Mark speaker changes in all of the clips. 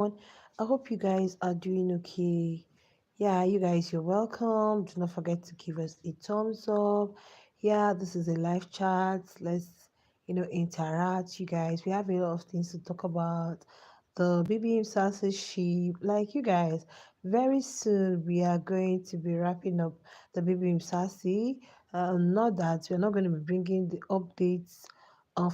Speaker 1: I hope you guys are doing okay. Yeah, you guys, you're welcome. Do not forget to give us a thumbs up. Yeah, this is a live chat. Let's interact, you guys. We have a lot of things to talk about. The BBMZANSI ship. Like, you guys, very soon we are going to be wrapping up the BBMZANSI. Not that we're not going to be bringing the updates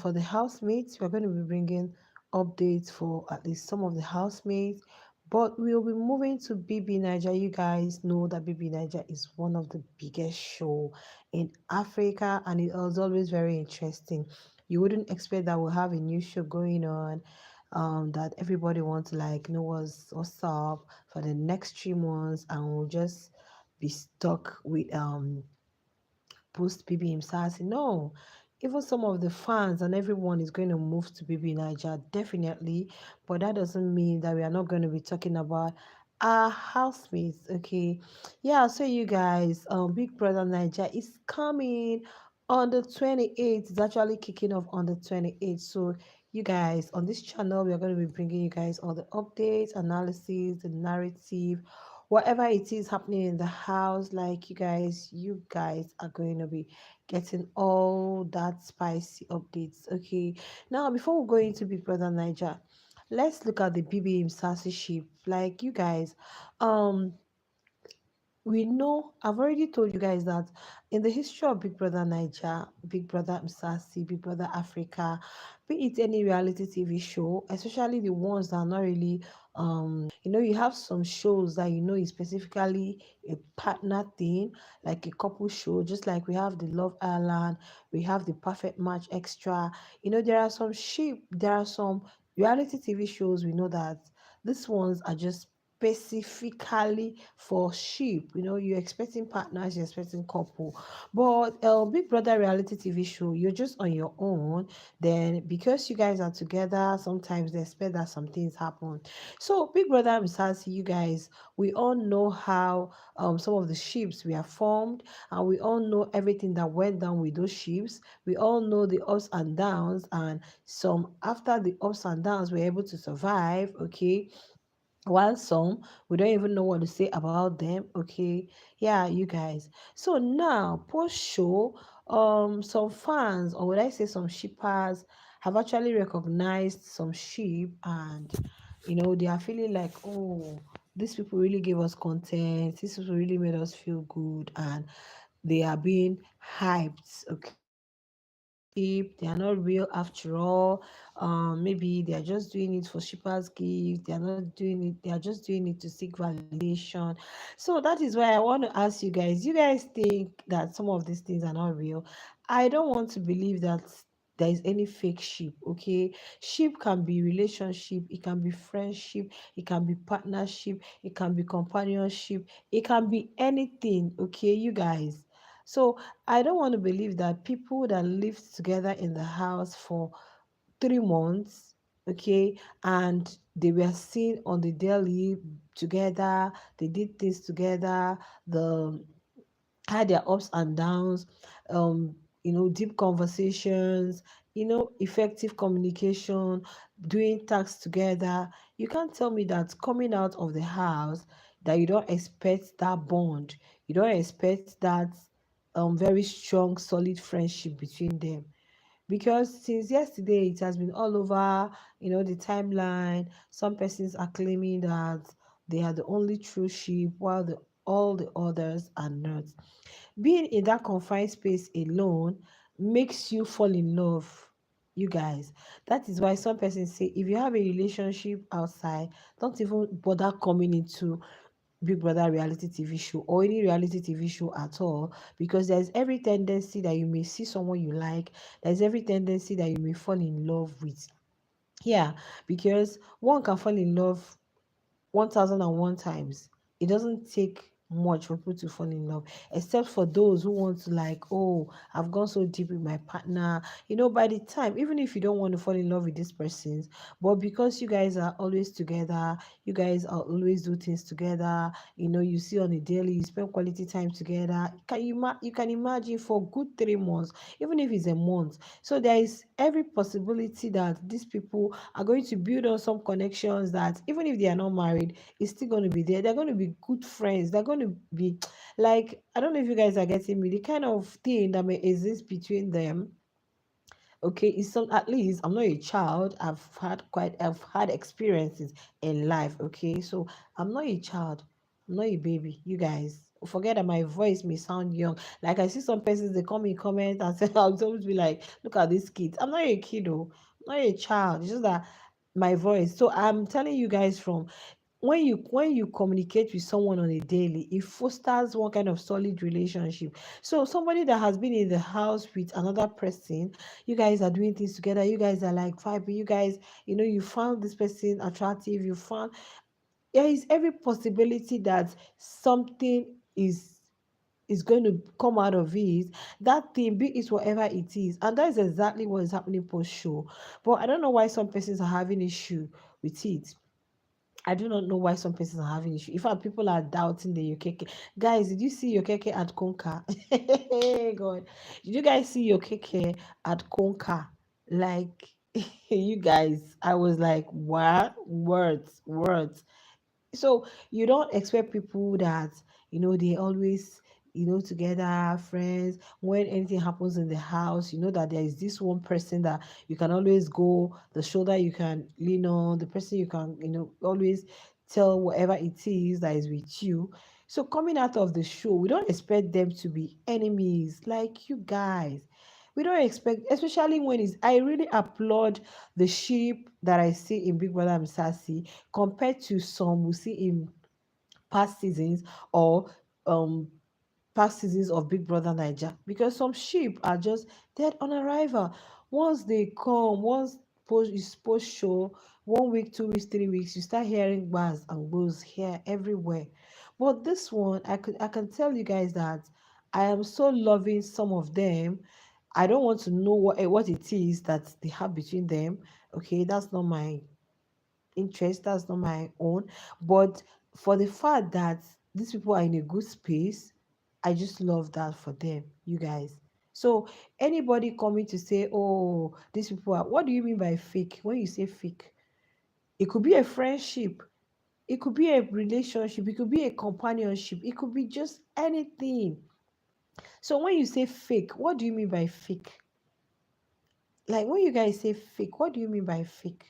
Speaker 1: for the housemates. We're going to be bringing updates for at least some of the housemates. But we'll be moving to BBNAIJA. You guys know that BBNAIJA is one of the biggest show in Africa, and it was always very interesting. You wouldn't expect that we'll have a new show going on, that everybody wants to like know what's up for the next 3 months, and we'll just be stuck with post BBM SARS. No, even some of the fans and everyone is going to move to BB Niger, definitely. But that doesn't mean that we are not going to be talking about our housemates. Okay. Yeah, so you guys, Big Brother Niger is coming on the 28th. It's actually kicking off on the 28th. So you guys, on this channel, we are going to be bringing you guys all the updates, analysis, the narrative, whatever it is happening in the house. Like, you guys are going to be getting all that spicy updates. Okay, now before we go into Big Brother Niger, let's look at the BBM sassy ship. Like, you guys, um we know, I've already told you guys that in the history of Big Brother Niger, Big Brother Msasi, Big Brother Africa, be it any reality TV show, especially the ones that are not really, you have some shows that is specifically a partner thing, like a couple show, just like we have the Love Island, we have the Perfect Match Extra. There are some reality TV shows we know that these ones are just specifically for sheep. You're expecting partners, you're expecting couple. But Big Brother reality TV show, you're just on your own. Then because you guys are together, sometimes they expect that some things happen. So Big Brother Misasi, you guys, we all know how some of the ships were formed, and we all know everything that went down with those ships. We all know the ups and downs, and some after the ups and downs were able to survive. Okay, while some we don't even know what to say about them. Okay, yeah, you guys. So now post show, some fans, or would I say some shippers, have actually recognized some sheep, and they are feeling like, oh, these people really gave us content, these people really made us feel good, and they are being hyped. Okay, cheap, they are not real after all. Maybe they are just doing it for shippers gift, they are not doing it, they are just doing it to seek validation. So that is why I want to ask you guys, you guys think that some of these things are not real? I don't want to believe that there is any fake ship. Okay, ship can be relationship, it can be friendship, it can be partnership, it can be companionship, it can be anything. Okay, you guys. So I don't want to believe that people that lived together in the house for 3 months, okay, and they were seen on the daily together, they did things together, the had their ups and downs, um, deep conversations, effective communication, doing tasks together. You can't tell me that coming out of the house that you don't expect that bond, you don't expect that very strong, solid friendship between them. Because since yesterday it has been all over, the timeline. Some persons are claiming that they are the only true sheep, while all the others are not. Being in that confined space alone makes you fall in love, you guys. That is why some persons say if you have a relationship outside, don't even bother coming into Big Brother reality TV show or any reality TV show at all, because there's every tendency that you may see someone you like, there's every tendency that you may fall in love with. Yeah, because one can fall in love 1001 times. It doesn't take much for people to fall in love, except for those who want to, like, oh, I've gone so deep with my partner. By the time, even if you don't want to fall in love with this person, but because you guys are always together, you guys are always do things together, you see on a daily, you spend quality time together. You can imagine for good 3 months, even if it's a month. So there is every possibility that these people are going to build on some connections that, even if they are not married, it's still going to be there. They're going to be good friends. They're going to be like, I don't know if you guys are getting me, the kind of thing that may exist between them. Okay, it's some, at least I'm not a child. I've had experiences in life. Okay, so I'm not a child. I'm not a baby. You guys forget that my voice may sound young. Like, I see some persons, they come in comment and say, I'll always be like, look at these kids. I'm not a kid, though. I'm not a child. It's just that my voice. So I'm telling you guys, from when you communicate with someone on a daily, it fosters one kind of solid relationship. So somebody that has been in the house with another person, you guys are doing things together, you guys are like vibing, you guys, you found this person attractive, you found, there is every possibility that something is going to come out of it. That thing, be it whatever it is, and that is exactly what is happening post show. But I don't know why some persons are having issue with it. I do not know why some persons are having issue. In fact, people are doubting the Yokeke. Guys, did you see Yokeke at Konka? Hey, God. Did you guys see Yokeke at Konka? Like, you guys, I was like, what? Words, words. So you don't expect people that, they always, together, friends. When anything happens in the house, you know that there is this one person that you can always go, the shoulder you can lean on, the person you can, always tell whatever it is that is with you. So coming out of the show, we don't expect them to be enemies like you guys. We don't expect, especially when it's, I really applaud the sheep that I see in Big Brother Msasi compared to some we see in past seasons, or um past seasons of Big Brother Niger, because some sheep are just dead on arrival. Once they come, once post show, 1 week, 2 weeks, 3 weeks, you start hearing bars and goes here everywhere. But this one, I can tell you guys that I am so loving some of them. I don't want to know what it is that they have between them. Okay, that's not my interest, that's not my own. But for the fact that these people are in a good space, I just love that for them, you guys. So anybody coming to say, oh, these people are, what do you mean by fake? When you say fake, it could be a friendship, it could be a relationship, it could be a companionship, it could be just anything. So when you say fake, what do you mean by fake? Like, when you guys say fake, what do you mean by fake?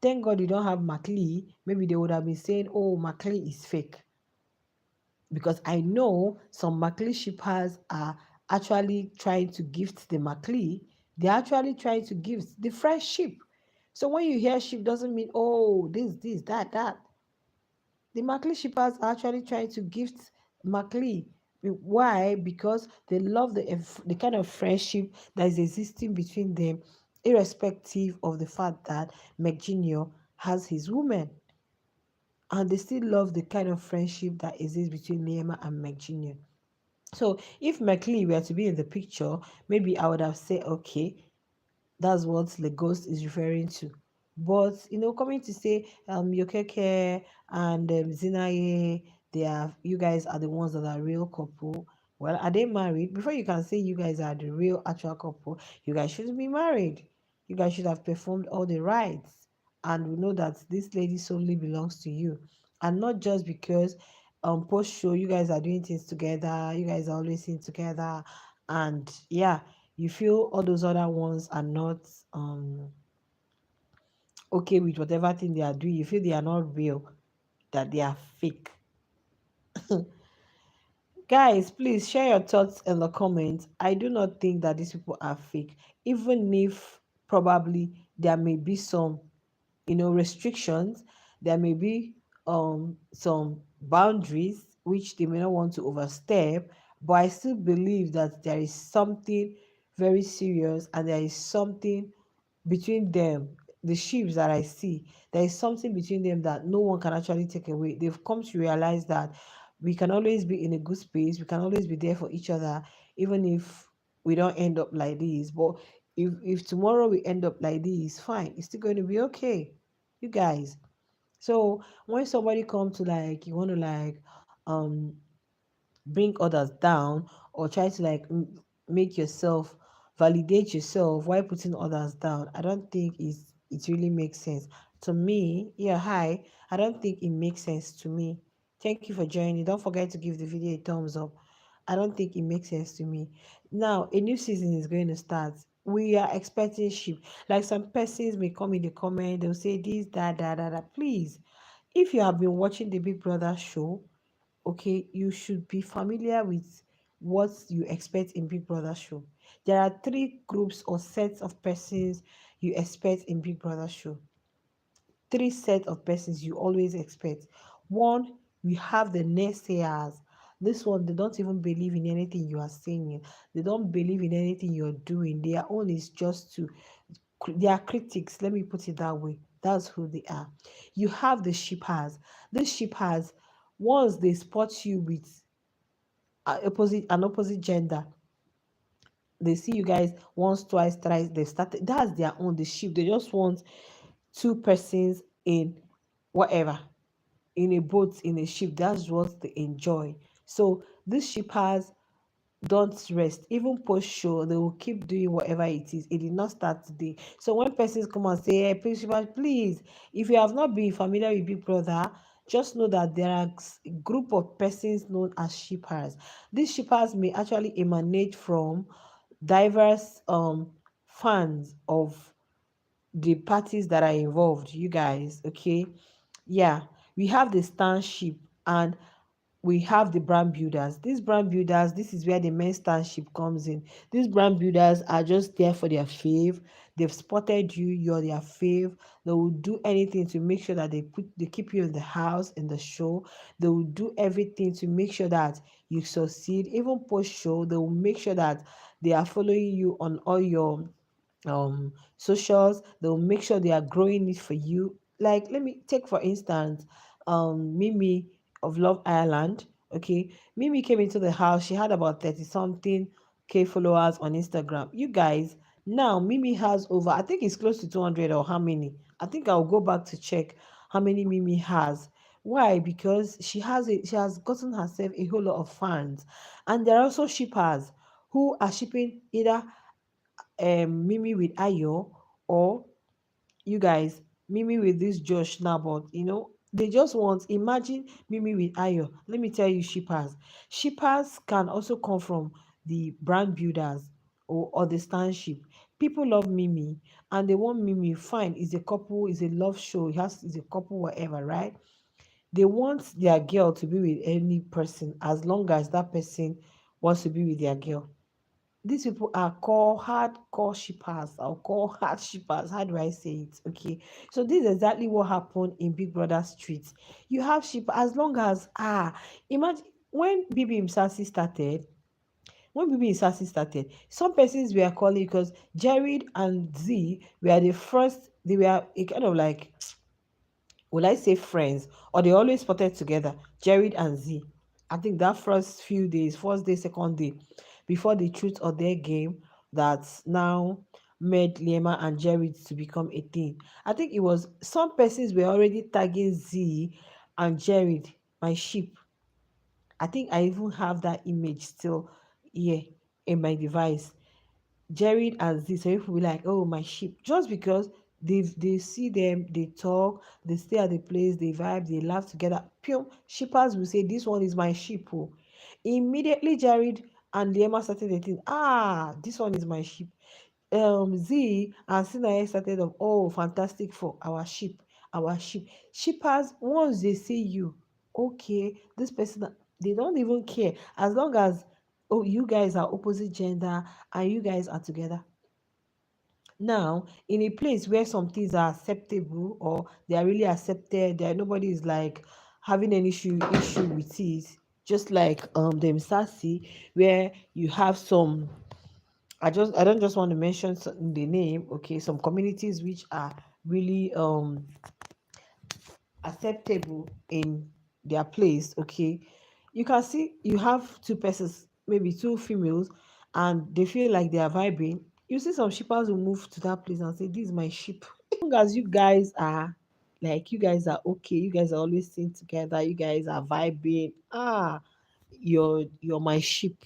Speaker 1: Thank God you don't have Maclee. Maybe they would have been saying, oh, Maclee is fake. Because I know some Maclee shippers are actually trying to gift the Maclee. They're actually trying to gift the fresh ship. So when you hear ship, doesn't mean, oh, this, that. The Maclee shippers are actually trying to gift Maclee. Why? Because they love the kind of friendship that is existing between them, irrespective of the fact that McJunior has his woman. And they still love the kind of friendship that exists between Lima and McJunior. So if McLean were to be in the picture, maybe I would have said, okay, that's what the ghost is referring to. But coming to say Yokeke and Zinaye, you guys are the ones that are real couple. Well, are they married? Before you can say you guys are the real actual couple, you guys shouldn't be married. You guys should have performed all the rites, and we know that this lady solely belongs to you, and not just because post show you guys are doing things together, you guys are always seen together, and yeah, you feel all those other ones are not okay with whatever thing they are doing, you feel they are not real, that they are fake. Guys, please share your thoughts in the comments. I do not think that these people are fake, even if probably there may be some restrictions, there may be some boundaries which they may not want to overstep, but I still believe that there is something very serious, and there is something between them. the ships that I see, there is something between them that no one can actually take away. They've come to realize that we can always be in a good space, we can always be there for each other, even if we don't end up like this. But if tomorrow we end up like this, fine, it's still going to be okay, you guys. So when somebody come to like you want to like um bring others down, or try to like make yourself validate yourself while putting others down, I don't think it really makes sense to me. Yeah, hi. I don't think it makes sense to me. Thank you for joining. Don't forget to give the video a thumbs up. I don't think it makes sense to me. Now a new season is going to start. We are expecting ship. Like some persons may come in the comment, they'll say this, that. Please, if you have been watching the Big Brother show, okay, you should be familiar with what you expect in Big Brother show. There are three groups or sets of persons you expect in Big Brother show. Three sets of persons you always expect. One, we have the naysayers. This one, they don't even believe in anything you are saying. They don't believe in anything you're doing. Their own is just to, they are critics. Let me put it that way. That's who they are. You have the shippers. These shippers, once they spot you with an opposite gender, they see you guys once, twice, thrice, they started. That's their own. The ship. They just want two persons in whatever, in a boat, in a ship. That's what they enjoy. So these shippers don't rest. Even post show, they will keep doing whatever it is. It did not start today. So when persons come and say, hey, principal, please, if you have not been familiar with Big Brother, just know that there are a group of persons known as shippers. These shippers may actually emanate from diverse fans of the parties that are involved, you guys. Okay, yeah, we have the stanship, and we have the brand builders. These brand builders, this is where the main stanship comes in. These brand builders are just there for their fave. They've spotted you, you're their fave. They will do anything to make sure that they keep you in the house, in the show. They will do everything to make sure that you succeed. Even post show, they will make sure that they are following you on all your socials. They'll make sure they are growing it for you. Like, let me take for instance Mimi of Love Island. Okay, Mimi came into the house, she had about 30 something k followers on Instagram, you guys. Now Mimi has over, I think it's close to 200, or how many. I think I'll go back to check how many Mimi has. Why? Because she has gotten herself a whole lot of fans. And there are also shippers who are shipping either Mimi with Ayo, or you guys, Mimi with this Josh now. But they just want, imagine Mimi with Ayo. Let me tell you, shippers can also come from the brand builders, or the stanship. People love Mimi, and they want Mimi. Fine, is a couple, is a love show, is a couple, whatever, right? They want their girl to be with any person, as long as that person wants to be with their girl. These people are called hardcore shippers, or called hard shippers. How do I say it? Okay. So this is exactly what happened in Big Brother Street. You have ship, as long as imagine when BBMZANSI started, some persons were calling, because Jared and Z were the first, they were a kind of like, will I say friends, or they always spotted together, Jared and Z. I think that first few days, first day, second day, before the truth or their game that now made Lima and Jared to become a thing. I think it was some persons were already tagging Z and Jared, my sheep. I think I even have that image still here in my device. Jared and Z, so people will be like, oh, my sheep, just because they see them, they talk, they stay at the place, they vibe, they laugh together. Pure shippers will say, this one is my sheep. Oh. Immediately, Jared and Liema started the thing. This one is my sheep. Z and Sinaye started of, oh, fantastic for our sheep, our sheep. Shippers, once they see you, okay, this person, they don't even care, as long as, oh, you guys are opposite gender and you guys are together. Now, in a place where some things are acceptable, or they are really accepted, there nobody is like having an issue with it, just like the Msasi, where you have some, I don't just want to mention the name, okay, some communities which are really acceptable in their place, okay, you can see you have two persons, maybe two females, and they feel like they are vibing. You see some shippers will move to that place and say, "This is my ship." Long as you guys are like, you guys are okay, you guys are always seen together, you guys are vibing. You're my ship.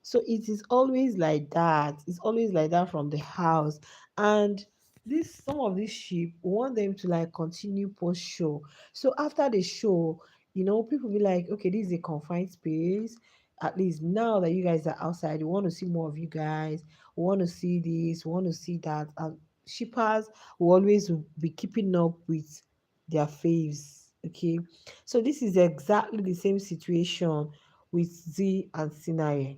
Speaker 1: So it is always like that. It's always like that from the house. And this some of these sheep we want them to like continue post show. So after the show, people be like, okay, this is a confined space. At least now that you guys are outside, we want to see more of you guys. We want to see this, we want to see that. And shippers will always be keeping up with their faves. Okay. So this is exactly the same situation with Z and Sinai.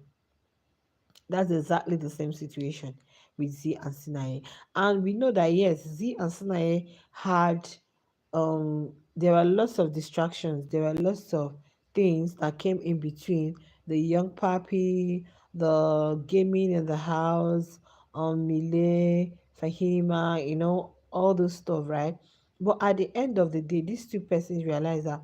Speaker 1: That's exactly the same situation with Z and Sinaye. And we know that yes, Z and Sinaye had there were lots of distractions, there were lots of things that came in between the young puppy, the gaming in the house, Mile, Fahima, all those stuff, right? But at the end of the day, these two persons realize that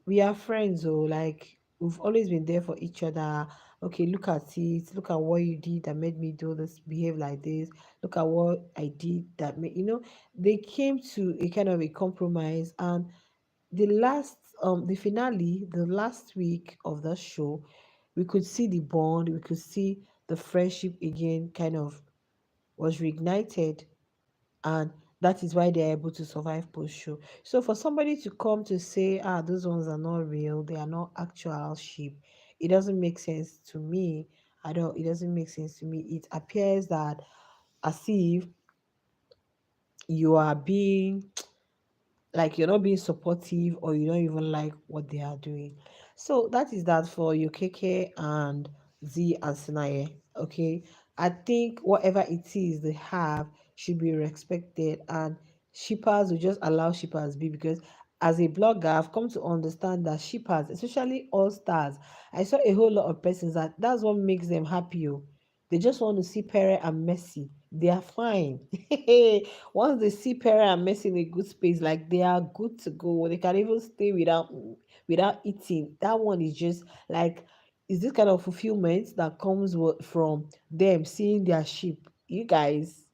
Speaker 1: we are friends, oh, like we've always been there for each other. Okay, look at it, look at what you did that made me do this, behave like this. Look at what I did that made, they came to a kind of a compromise. And the finale, the last week of the show, we could see the bond, we could see the friendship again kind of was reignited, and that is why they're able to survive post show. So for somebody to come to say, those ones are not real, they are not actual sheep, it doesn't make sense to me. I don't It doesn't make sense to me. It appears that as if you are being like, you're not being supportive, or you don't even like what they are doing. So that is that for Yokeke and Z and Sinaye. Okay, I think whatever it is they have should be respected, and shippers will just allow shippers be, because as a blogger I've come to understand that shippers, especially all stars, I saw a whole lot of persons that that's what makes them happy. Oh. They just want to see Pere and Messi. They are fine. Once they see Pere and Messi in a good space, like they are good to go. They can even stay without eating. That one is just like, is this kind of fulfillment that comes from them seeing their sheep. You guys,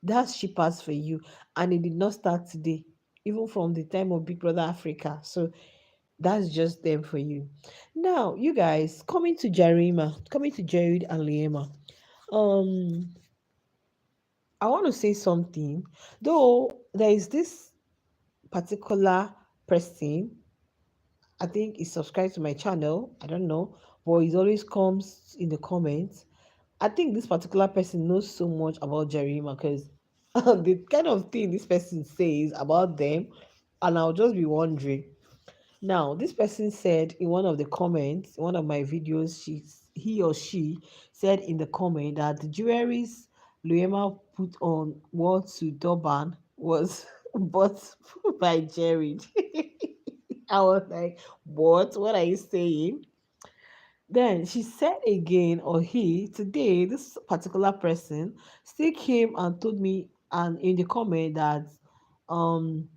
Speaker 1: that's shippers for you. And it did not start today, even from the time of Big Brother Africa. So that's just them for you. Now, you guys, coming to Jared and Liema. Um, I want to say something. Though there is this particular person, I think he subscribed to my channel. I don't know, but he always comes in the comments. I think this particular person knows so much about Jerima, because the kind of thing this person says about them, and I'll just be wondering. Now, this person said in one of the comments, one of my videos, he or she said in the comment that the jewelries Luema put on wore to Durban was bought by Jared. I was like, what? What are you saying? Then she said again, or he, today, this particular person still came and told me, and in the comment, that um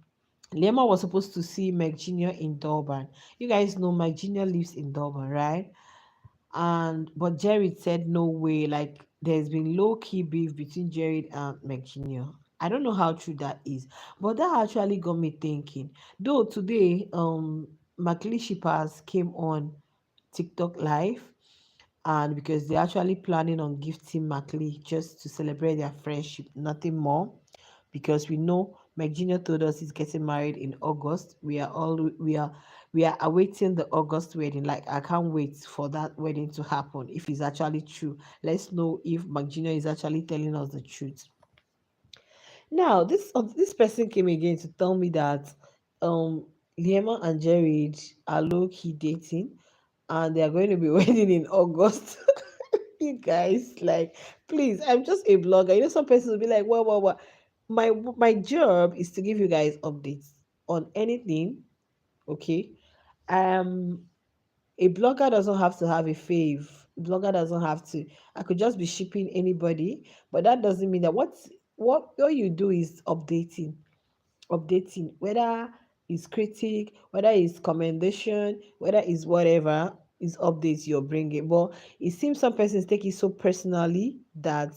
Speaker 1: Lema was supposed to see Meg Jr. in Durban. You guys know Meg Jr. lives in Durban, right? And but Jared said no way. Like there's been low key beef between Jared and Meg Jr. I don't know how true that is, but that actually got me thinking. Though today, Makili Shippers came on TikTok live, and because they're actually planning on gifting Makili just to celebrate their friendship, nothing more, because we know Meg told us he's getting married in August. We are awaiting the August wedding. Like I can't wait for that wedding to happen. If it's actually true, let's know if Meg is actually telling us the truth. Now, this person came again to tell me that um Liema and Jared are low key dating, and they are going to be wedding in August. You guys, like, please, I'm just a blogger. Some persons will be like, well, my job is to give you guys updates on anything. Okay. Um a blogger doesn't have to have a fave. A blogger doesn't have to. I could just be shipping anybody, but that doesn't mean that what what you do is updating, whether it's critic, whether it's commendation, whether it's whatever, is updates you're bringing. But it seems some persons take it so personally that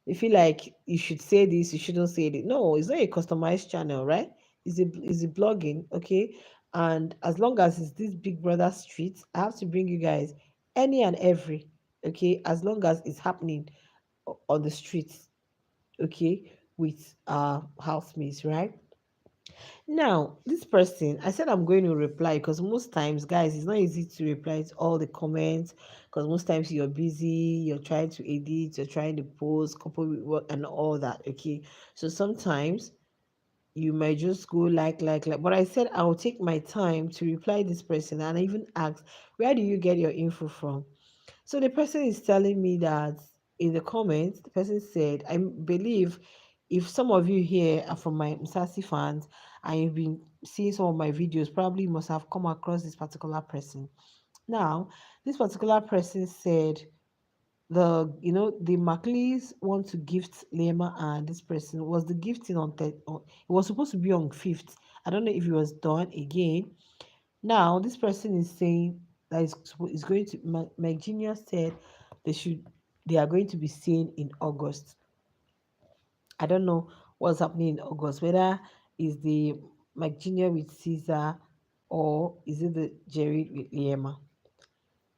Speaker 1: they feel like you should say this, you shouldn't say it. No, it's not a customized channel, right? It's a blogging, okay? And as long as it's this Big Brother street, I have to bring you guys any and every, okay? As long as it's happening on the streets, okay, with housemates, right? Now, this person, I said I'm going to reply because most times, guys, it's not easy to reply to all the comments because most times you're busy, you're trying to edit, you're trying to post, couple with work, and all that. Okay, so sometimes you might just go like. But I said I'll take my time to reply this person, and I even asked, where do you get your info from? So the person is telling me that in the comments, the person said, I believe if some of you here are from my Msasi fans and you've been seeing some of my videos, probably must have come across this particular person. Now, this particular person said the Macleys want to gift Lema and this person was the gifting it was supposed to be on 5th. I don't know if it was done again. Now, this person is saying that is going to. My Genius said they are going to be seen in August. I don't know what's happening in August. Whether is the Mike Junior with Caesar or is it the Jerry with Liema?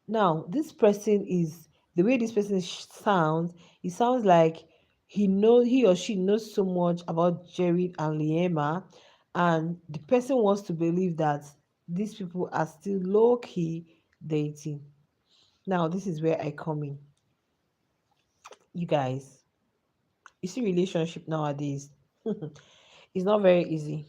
Speaker 1: Now, this person is the way this person sounds. It sounds like he or she knows so much about Jerry and Liema, and the person wants to believe that these people are still low key dating. Now, this is where I come in. You guys, you see, relationship nowadays, it's not very easy.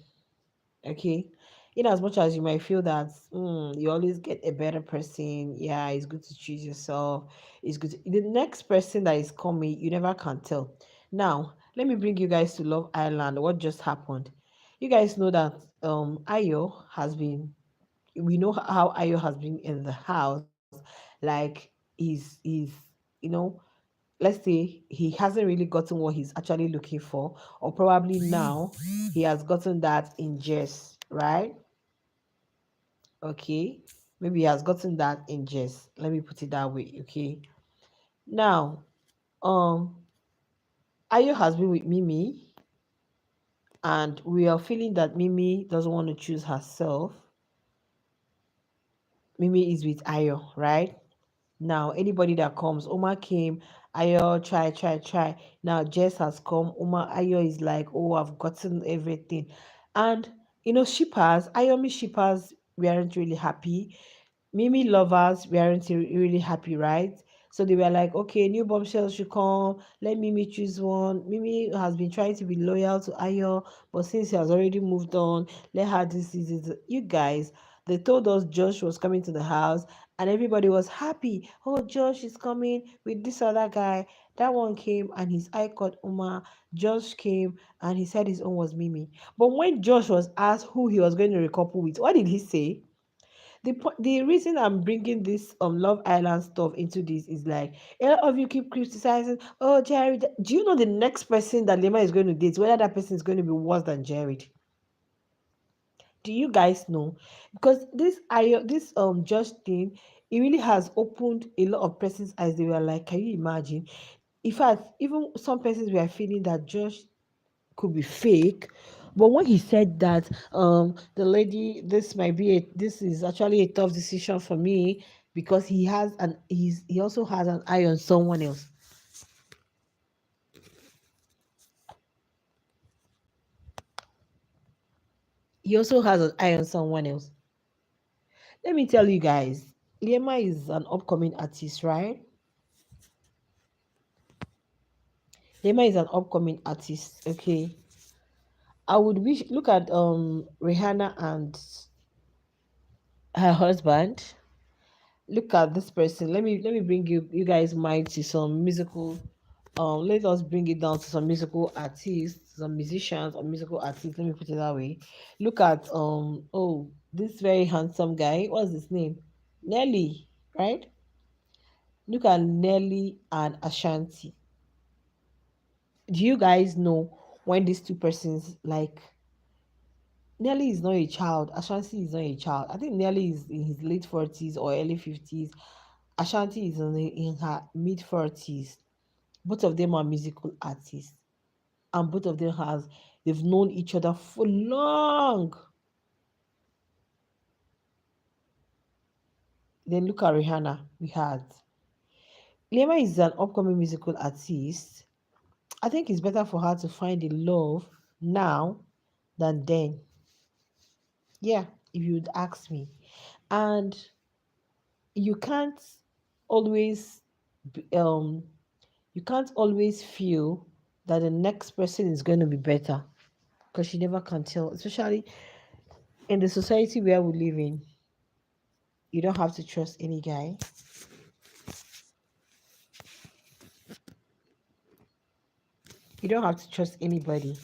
Speaker 1: Okay, in as much as you might feel that you always get a better person, yeah, it's good to choose yourself. It's good the next person that is coming, you never can tell. Now let me bring you guys to Love Island. What just happened? You guys know that Ayo has been we know how Ayo has been in the house, like he's you know let's say he hasn't really gotten what he's actually looking for, or probably now he has gotten that in jest, right? Okay, maybe he has gotten that in jest. Let me put it that way. Okay, now um Ayo has been with Mimi, and we are feeling that Mimi doesn't want to choose herself. Mimi is with Ayo, right? Now, anybody that comes, Oma came, Ayo, try. Now, Jess has come, Oma, Ayo is like, oh, I've gotten everything. And, shippers, Ayomi shippers, we aren't really happy. Mimi lovers weren't really happy, right? So they were like, okay, new bombshells should come. Let Mimi choose one. Mimi has been trying to be loyal to Ayo, but since he has already moved on, let her this. You guys, they told us Josh was coming to the house, and everybody was happy. Oh, Josh is coming with this other guy. That one came, and his eye caught Uma. Josh came, and he said his own was Mimi. But when Josh was asked who he was going to recouple with, what did he say? The reason I'm bringing this Love Island stuff into this is like a lot of you keep criticizing. Oh, Jared, do you know the next person that Lima is going to date? Whether that person is going to be worse than Jared? Do you guys know? Because this Josh thing, it really has opened a lot of persons' eyes. They were like, can you imagine? In fact, even some persons were feeling that Josh could be fake. But when he said that the lady, this is actually a tough decision for me because he also has an eye on someone else. He also has an eye on someone else. Let me tell you guys, Liema is an upcoming artist, right? Liema is an upcoming artist. Okay. I would wish look at Rihanna and her husband. Look at this person. Let me bring you guys mind to some musical let us bring it down to some musical artists, some musicians or musical artists. Let me put it that way. Look at this very handsome guy. What's his name? Nelly, right? Look at Nelly and Ashanti. Do you guys know when these two persons, like, Nelly is not a child, Ashanti is not a child. I think Nelly is in his late 40s or early 50s. Ashanti is in her mid 40s. Both of them are musical artists, and both of them they've known each other for long. Then look at Rihanna. We had Lima is an upcoming musical artist. I think it's better for her to find a love now than then. Yeah, if you'd ask me. And you can't always um you can't always feel that the next person is going to be better, because you never can tell, especially in the society where we live in. You don't have to trust any guy. You don't have to trust anybody.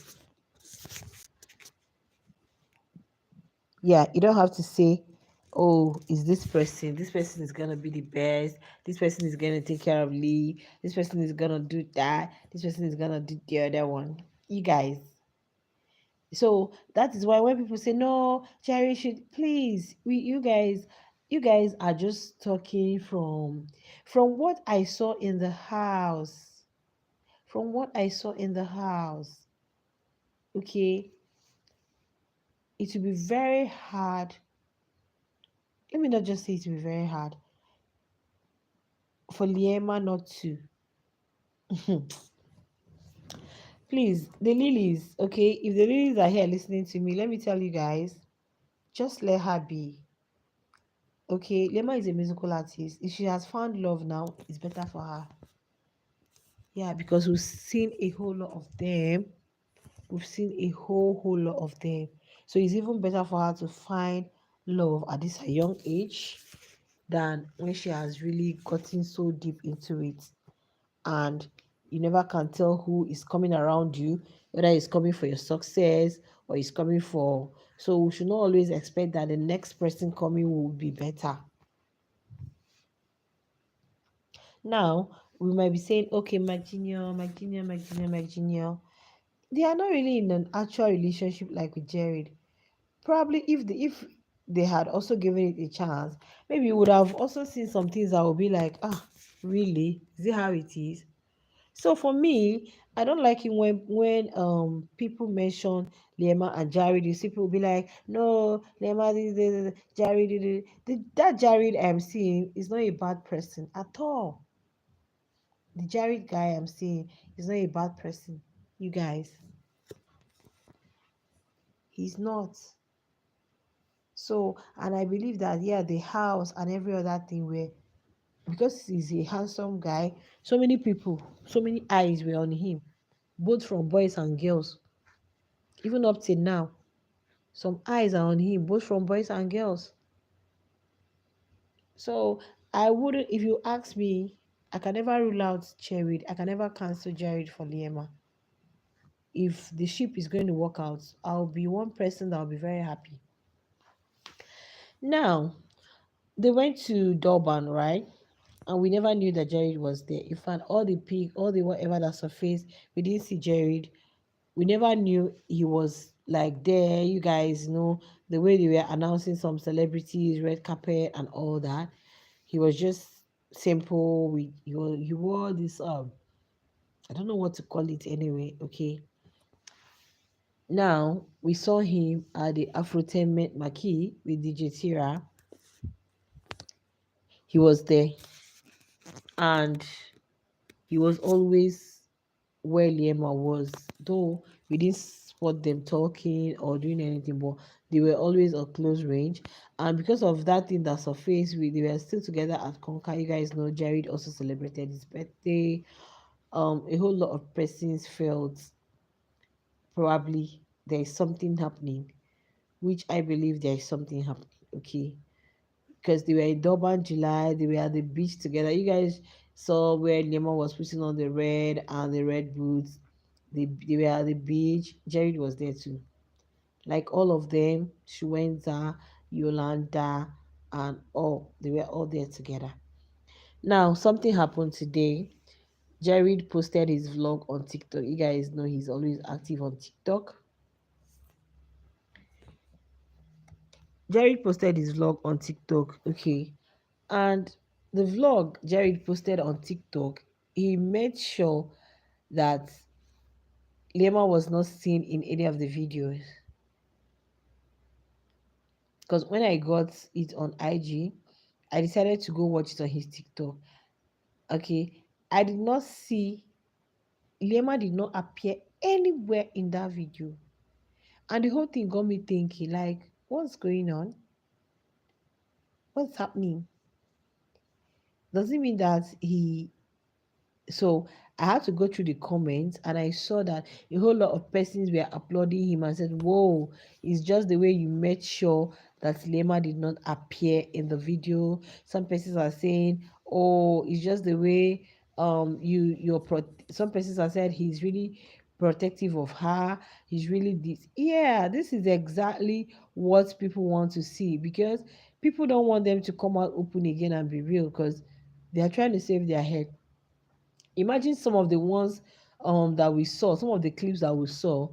Speaker 1: Yeah, you don't have to say, oh, is this person is gonna be the best, this person is gonna take care of Lee, this person is gonna do that, this person is gonna do the other one. You guys. So that is why when people say no, Jerry should please, you guys are just talking from what I saw in the house. From what I saw in the house. Okay. It will be very hard. Let me not just say it will be very hard for Liema not to. Please, the lilies, okay? If the lilies are here listening to me, let me tell you guys, just let her be. Okay, Liema is a musical artist. If she has found love now, it's better for her. Yeah, because we've seen a whole lot of them. We've seen a whole lot of them. So it's even better for her to find love at this young age than when she has really gotten so deep into it. And you never can tell who is coming around you, whether it's coming for your success or it's coming for. So we should not always expect that the next person coming will be better. Now, we might be saying, okay, my junior. They are not really in an actual relationship like with Jared. Probably if they had also given it a chance, maybe you would have also seen some things that would be like, ah, really? Is it how it is? So for me, I don't like it when people mention Lema and Jared. You see people be like, no, Lema, Jared, that Jared I'm seeing is not a bad person at all. The Jared guy I'm seeing is not a bad person. You guys, he's not. So, and I believe that, yeah, the house and every other thing were, because he's a handsome guy, so many people, so many eyes were on him, both from boys and girls. Even up till now, some eyes are on him, both from boys and girls. So I wouldn't, if you ask me, I can never rule out Jared. I can never cancel Jared for Liema. If the ship is going to work out, I'll be one person that will be very happy. Now, they went to Durban, right? And we never knew that Jared was there. In fact, all the pic, all the whatever that surfaced, we didn't see Jared. We never knew he was like there. You guys know the way they were announcing some celebrities, red carpet and all that. He was just simple. He wore this I don't know what to call it anyway. Okay. Now we saw him at the Afrotainment Marquee with DJ Tira. He was there, and he was always where Liema was, though we didn't spot them talking or doing anything, but they were always at close range. And because of that thing that surfaced, they were still together at Conca. You guys know Jared also celebrated his birthday. A whole lot of persons felt probably there is something happening, which I believe there is something happening. Okay, because they were in Durban July, they were at the beach together. You guys saw where Lemon was putting on the red and the red boots. They were at the beach. Jared was there too. Like all of them, Shuenza, Yolanda, and all, they were all there together. Now, something happened today. Jared posted his vlog on TikTok. You guys know he's always active on TikTok. Jared posted his vlog on TikTok, okay, and the vlog Jared posted on TikTok, he made sure that Lima was not seen in any of the videos. Because when I got it on IG, I decided to go watch it on his TikTok. Okay, I did not see Lima did not appear anywhere in that video, and the whole thing got me thinking, like, what's going on? What's happening? Does it mean that he so I had to go through the comments and I saw that a whole lot of persons were applauding him and said, whoa, it's just the way you made sure that Lema did not appear in the video. Some persons are saying, oh, it's just the way some persons have said he's really protective of her. He's really this. Yeah, this is exactly what people want to see, because people don't want them to come out open again and be real, because they are trying to save their head. Imagine some of the ones that we saw, some of the clips that we saw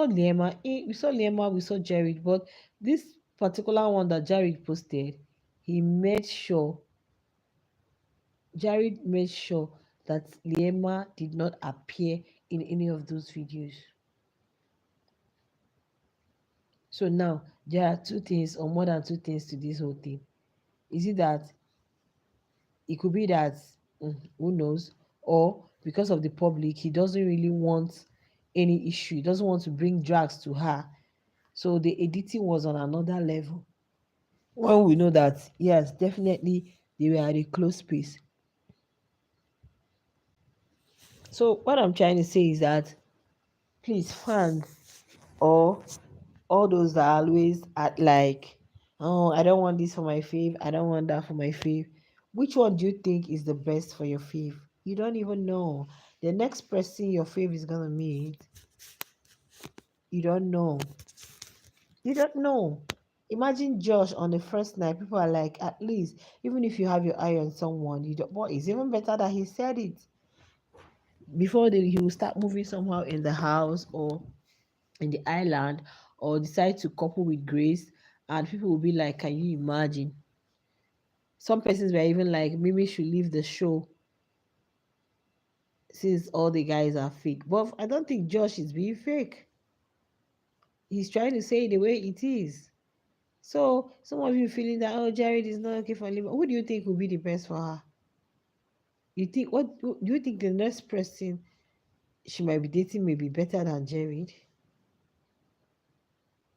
Speaker 1: Jared, but this particular one that he made sure Jared made sure that Liema did not appear in any of those videos. So now there are two things, or more than two things, to this whole thing. Is it that it could be that, who knows, or because of the public, he doesn't really want any issue, he doesn't want to bring drags to her, so the editing was on another level, when we know that yes, definitely they were at a close space. So what I'm trying to say is that, please, fans, or all those that are always at like, oh, I don't want this for my fave, I don't want that for my fave. Which one do you think is the best for your fave? You don't even know. The next person your fave is gonna meet, you don't know. You don't know. Imagine Josh on the first night. People are like, at least, even if you have your eye on someone, you don't. But it's even better that he said it before he will start moving somehow in the house or in the island, or decide to couple with Grace, and people will be like, can you imagine? Some persons were even like, Mimi should leave the show since all the guys are fake. But I don't think Josh is being fake. He's trying to say it the way it is. So some of you feeling that, oh, Jared is not okay for Lima. Who do you think will be the best for her? Do you think the next person she might be dating may be better than Jared?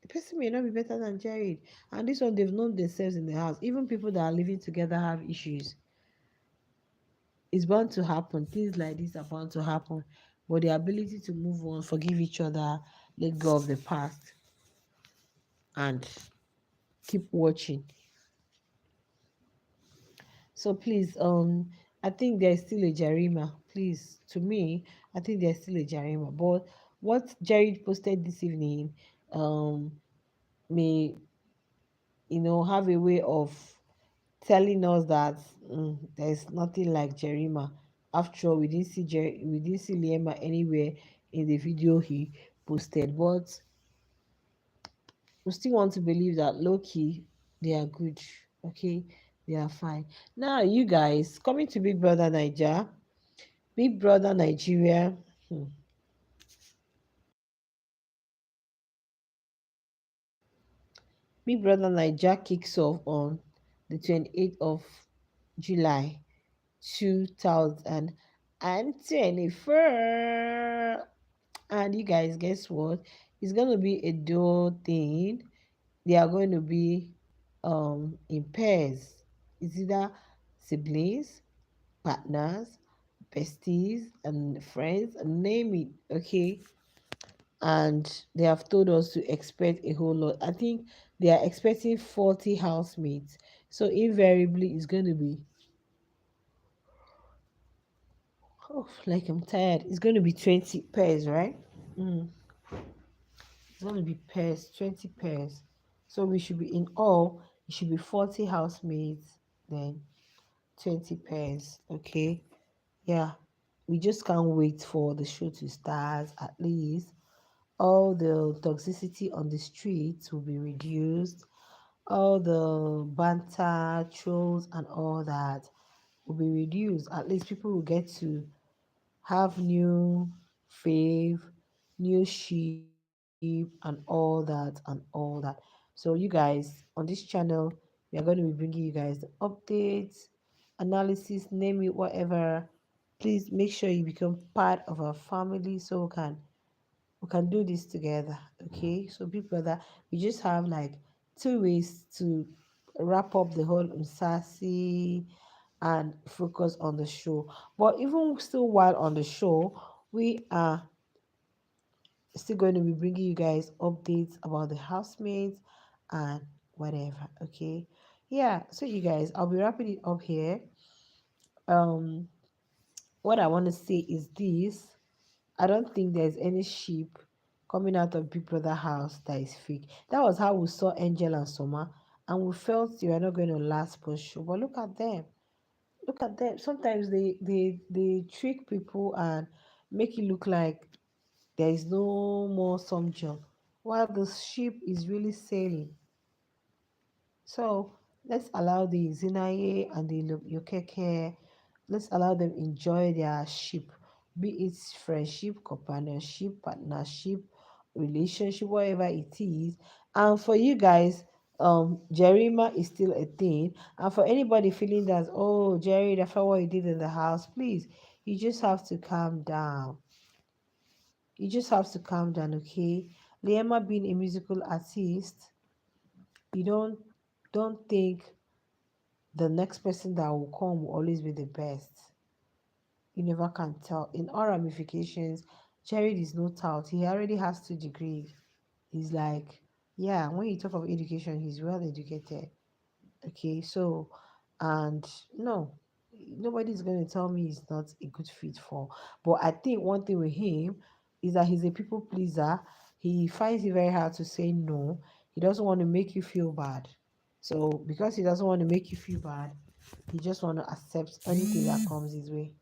Speaker 1: The person may not be better than Jared. And this one, they've known themselves in the house. Even people that are living together have issues. It's bound to happen. Things like this are bound to happen. But the ability to move on, forgive each other, let go of the past, and keep watching. So please, I think there's still a Jarima. Please, to me, I think there's still a Jarima. But what Jared posted this evening, may have a way of telling us that, there's nothing like Jerima. After all, we didn't see Liema anywhere in the video he posted. But we still want to believe that low key they are good. Okay, they are fine. Now, you guys, coming to Big Brother Niger, Big Brother Nigeria. Big Brother Niger kicks off on the 28th of July 2024. And you guys, guess what? It's going to be a dual thing. They are going to be in pairs. It's either siblings, partners, besties, and friends, and name it, okay? And they have told us to expect a whole lot. I think they are expecting 40 housemates. So invariably, it's going to be, oh, like I'm tired. It's going to be 20 pairs, right? It's going to be pairs, 20 pairs. So we should be in all, it should be 40 housemates, then 20 pairs. Okay. Yeah. we just can't wait for the show to start. At least all the toxicity on the streets will be reduced, all the banter, trolls, and all that will be reduced. At least people will get to have new fave, new sheep, and all that. So you guys on this channel, we are going to be bringing you guys the updates, analysis, name it, whatever. Please make sure you become part of our family so we can do this together. Okay, so big brother, we just have like 2 ways to wrap up the whole Unsasi and focus on the show. But even still while on the show, we are still going to be bringing you guys updates about the housemates and whatever. Okay, yeah, so you guys, I'll be wrapping it up here. um what I want to say is this: I don't think there's any sheep coming out of Big Brother house that is fake. That was how we saw Angel and Soma, and we felt they were not going to last for sure. But look at them. Look at them. Sometimes they trick people and make it look like there is no more some job, while the ship is really sailing. So let's allow the Zinaye and the Yokeke, let's allow them enjoy their ship, be it friendship, companionship, partnership, relationship, whatever it is. And for you guys, Jerima is still a thing. And for anybody feeling that, oh, Jerry, that's not what you did in the house, please, you just have to calm down. You just have to calm down, okay? Liema being a musical artist, you don't think the next person that will come will always be the best. You never can tell. In all ramifications, Jared is no tout. He already has 2 degrees. He's like, yeah, when you talk of education, he's well educated. Okay, so, and no, nobody's going to tell me he's not a good fit for. But I think one thing with him is that he's a people pleaser. He finds it very hard to say no. He doesn't want to make you feel bad. So because he doesn't want to make you feel bad, he just want to accept anything that comes his way.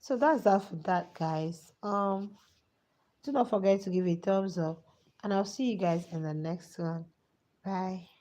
Speaker 1: So that's that for that, guys. Do not forget to give a thumbs up, and I'll see you guys in the next one. Bye.